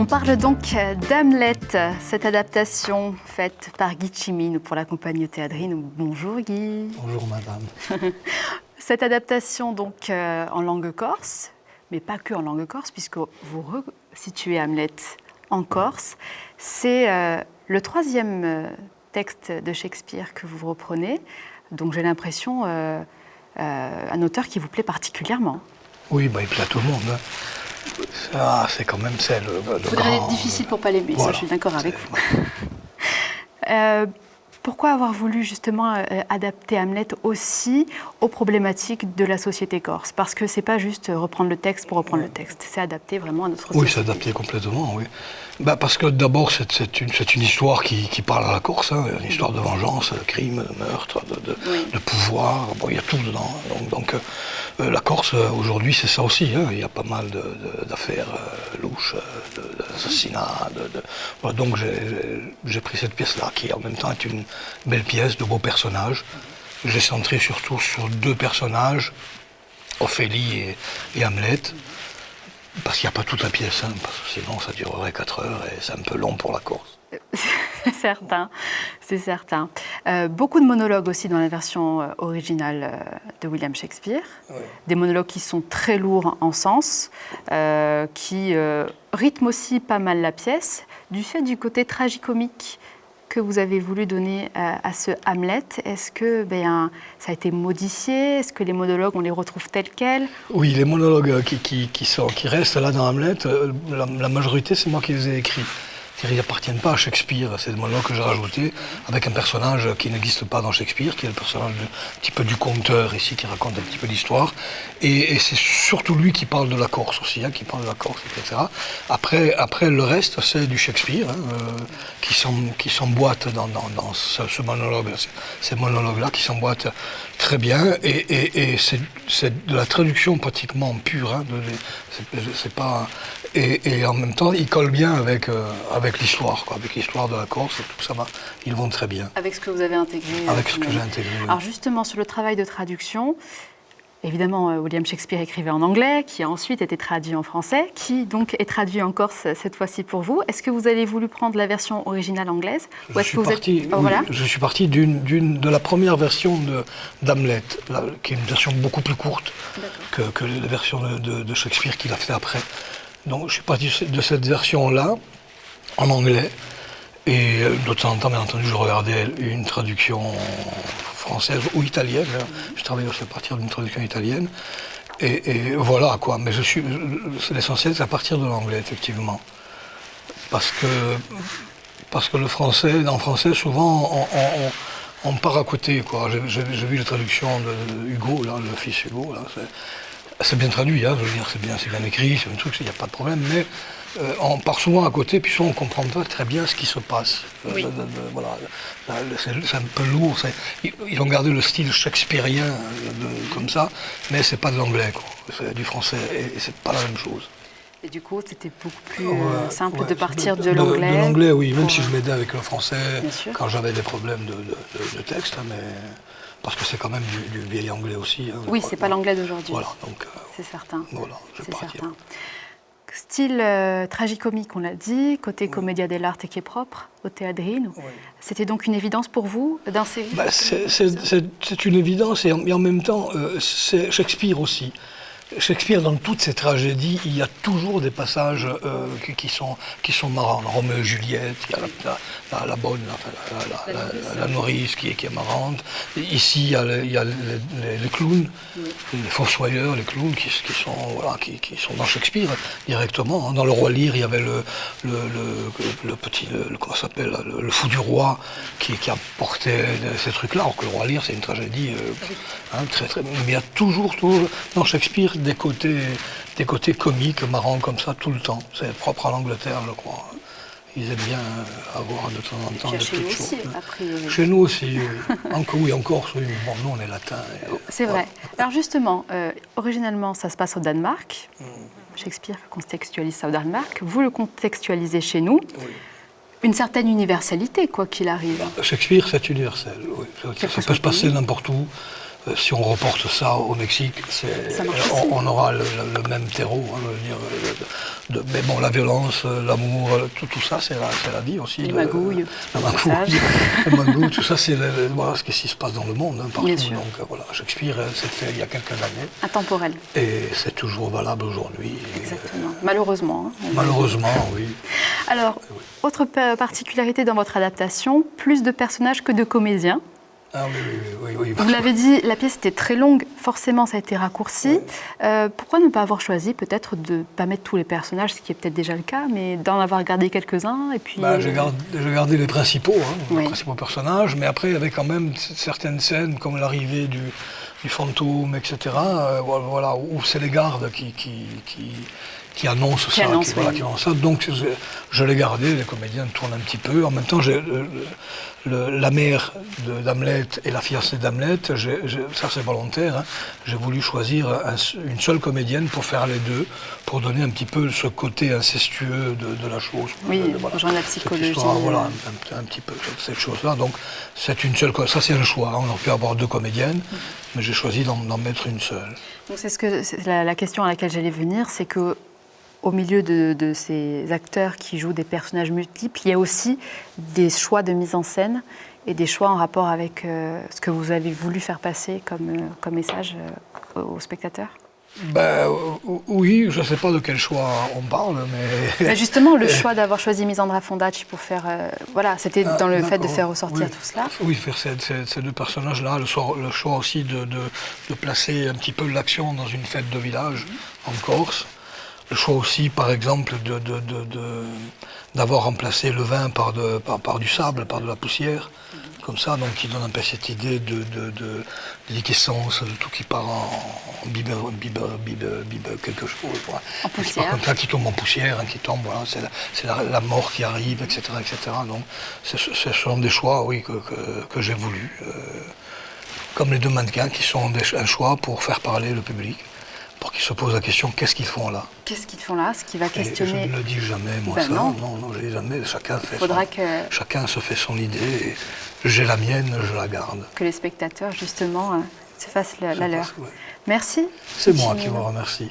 On parle donc d'Hamlet, cette adaptation faite par Guy Chimine pour la compagnie Théâtrine. Bonjour Guy. Bonjour madame. Cette adaptation donc en langue corse, mais pas que en langue corse, puisque vous resituez Hamlet en Corse. C'est le troisième texte de Shakespeare que vous reprenez, donc j'ai l'impression un auteur qui vous plaît particulièrement. Oui, il plaît à tout le monde. Hein. Ah, c'est quand même celle. Il faudrait être difficile pour ne pas l'aimer, voilà, ça je suis d'accord avec vous. Pourquoi avoir voulu justement adapter Hamlet aussi aux problématiques de la société corse? Parce que c'est pas juste reprendre le texte pour reprendre le texte, c'est adapter vraiment à notre société. Oui, c'est adapté complètement, oui. Parce que d'abord, c'est une histoire qui parle à la Corse, hein, une histoire de vengeance, de crime, de meurtre, de pouvoir, bon, il y a tout dedans. Donc la Corse, aujourd'hui, c'est ça aussi, hein, il y a pas mal d'affaires louches, d'assassinats, voilà, donc j'ai pris cette pièce-là, qui en même temps est une belle pièce, de beaux personnages. J'ai centré surtout sur deux personnages, Ophélie et Hamlet, parce qu'il n'y a pas toute la pièce, hein, parce que sinon ça durerait 4 heures et c'est un peu long pour la Corse. C'est certain, c'est certain. Beaucoup de monologues aussi dans la version originale de William Shakespeare. Oui. Des monologues qui sont très lourds en sens, qui rythment aussi pas mal la pièce, du fait du côté tragicomique que vous avez voulu donner à ce Hamlet. Est-ce que ça a été modifié? Est-ce que les monologues, on les retrouve tels quels? Oui, les monologues qui restent là dans Hamlet, la majorité, c'est moi qui les ai écrits. Ils n'appartiennent pas à Shakespeare, c'est des monologues que j'ai rajoutés avec un personnage qui n'existe pas dans Shakespeare, qui est le personnage un petit peu du conteur ici, qui raconte un petit peu l'histoire. Et c'est surtout lui qui parle de la Corse aussi, hein, qui parle de la Corse, etc. Après le reste, c'est du Shakespeare, hein, qui s'emboîte dans ce monologue, ces monologues-là qui s'emboîtent très bien. Et c'est de la traduction pratiquement pure, hein, c'est pas... Et en même temps, ils collent bien avec l'histoire, avec l'histoire de la Corse, tout ça va, ils vont très bien. Avec ce que vous avez intégré. Avec ce que j'ai intégré. Oui. Alors justement, sur le travail de traduction, évidemment, William Shakespeare écrivait en anglais, qui a ensuite été traduit en français, qui donc est traduit en corse cette fois-ci pour vous. Est-ce que vous avez voulu prendre la version originale anglaise? Je suis parti de la première version d'Hamlet, qui est une version beaucoup plus courte que la version de Shakespeare qu'il a fait après. Donc je suis parti de cette version-là, en anglais, et de temps en temps, bien entendu, je regardais une traduction française ou italienne. Je travaillais aussi à partir d'une traduction italienne, et voilà quoi. Mais l'essentiel, c'est à partir de l'anglais, effectivement. Parce que le français, en français, souvent, on part à côté, quoi. J'ai vu la traduction de Hugo, là, le fils Hugo, là, c'est bien traduit, hein, je veux dire, c'est bien écrit, c'est un truc, il n'y a pas de problème, mais on part souvent à côté, puis souvent on ne comprend pas très bien ce qui se passe. Oui. Voilà, c'est un peu lourd, ils ont gardé le style shakespearien comme ça, mais c'est pas de l'anglais, c'est du français, et c'est pas la même chose. Et du coup, c'était beaucoup plus simple de partir de l'anglais. De l'anglais, oui, même si je m'aidais avec le français quand j'avais des problèmes de texte, hein, mais... Parce que c'est quand même du vieil anglais aussi. Hein, oui, c'est pas l'anglais d'aujourd'hui. Voilà, donc... c'est certain. Voilà, c'est certain. Style tragicomique, on l'a dit, côté commedia dell'arte qui est propre au Théâtrine. Oui. C'était donc une évidence pour vous d'insérer c'est une évidence, et en même temps, c'est Shakespeare aussi. Shakespeare, dans toutes ses tragédies, il y a toujours des passages qui sont marrants. Roméo et Juliette, il y a la bonne, la nourrice qui est marrante. Ici, il y a les clowns, les fossoyeurs, les clowns qui sont dans Shakespeare directement. Dans Le Roi Lear, il y avait comment s'appelle, le fou du roi qui apportait ces trucs-là. Alors que Le Roi Lear, c'est une tragédie très, très... Mais il y a toujours dans Shakespeare des côtés comiques, marrants comme ça, tout le temps. C'est propre à l'Angleterre, je crois. Ils aiment bien avoir de temps en temps des petites choses. Aussi, a priori. Chez nous aussi, oui. En Corse, oui. Bon, nous, on est latin. C'est vrai. Alors justement, originalement, ça se passe au Danemark. Shakespeare contextualise ça au Danemark. Vous le contextualisez chez nous. Oui. Une certaine universalité, quoi qu'il arrive. Shakespeare, c'est universel. Oui. Ça peut se passer n'importe où. si on reporte ça au Mexique, on aura le même terreau. Hein, mais bon, la violence, l'amour, tout ça, c'est la vie aussi. Les magouilles, le magouille, tout ça, c'est voilà, ce qui se passe dans le monde, hein, partout. Bien sûr. Donc voilà, Shakespeare, c'était il y a quelques années. Intemporel. Et c'est toujours valable aujourd'hui. Exactement. Malheureusement. Hein, malheureusement, oui. Alors, autre particularité dans votre adaptation, plus de personnages que de comédiens. Ah oui. Vous l'avez dit, la pièce était très longue, forcément ça a été raccourci. Oui. Pourquoi ne pas avoir choisi peut-être de ne pas mettre tous les personnages, ce qui est peut-être déjà le cas, mais d'en avoir gardé quelques-uns et puis... J'ai gardé les principaux, les principaux personnages, mais après il y avait quand même certaines scènes comme l'arrivée du fantôme, etc. Voilà, où c'est les gardes qui annoncent ça, qui annoncent ça. Donc je l'ai gardé, les comédiens tournent un petit peu. En même temps, la mère d'Hamlet et la fiancée d'Hamlet, ça c'est volontaire, hein, j'ai voulu choisir une seule comédienne pour faire les deux, pour donner un petit peu ce côté incestueux de la chose. Oui, genre la psychologie. Voilà, un petit peu cette chose-là. Donc c'est une seule, ça c'est un choix. On aurait pu avoir deux comédiennes, mais j'ai choisi d'en mettre une seule. Donc c'est la question à laquelle j'allais venir, c'est que au milieu de ces acteurs qui jouent des personnages multiples, il y a aussi des choix de mise en scène et des choix en rapport avec ce que vous avez voulu faire passer comme message aux spectateurs. Oui, je ne sais pas de quel choix on parle, mais... Justement, le choix d'avoir choisi Misandra Fondacci pour faire... voilà, c'était dans le fait de faire ressortir tout cela. Oui, faire ces deux personnages-là, le choix aussi de placer un petit peu l'action dans une fête de village en Corse. Le choix aussi, par exemple, d'avoir remplacé le vin par du sable, par de la poussière, comme ça, donc qui donne un peu cette idée de liquescence, de tout qui part en bibe quelque chose. Voilà. En poussière. Comme ça, qui tombe en poussière, hein, qui tombe, voilà, c'est la mort qui arrive, etc. Donc, ce sont des choix, oui, que j'ai voulu. Comme les deux mannequins qui sont un choix pour faire parler le public. Pour qu'ils se posent la question, qu'est-ce qu'ils font là? Qu'est-ce qu'ils font là? Ce qui va questionner... Et je ne le dis jamais, moi, ça. Non, je ne le dis jamais. Chacun se fait son idée. Et j'ai la mienne, je la garde. Que les spectateurs, justement, se fassent la leur. Ouais. Merci. C'est moi qui vous remercie.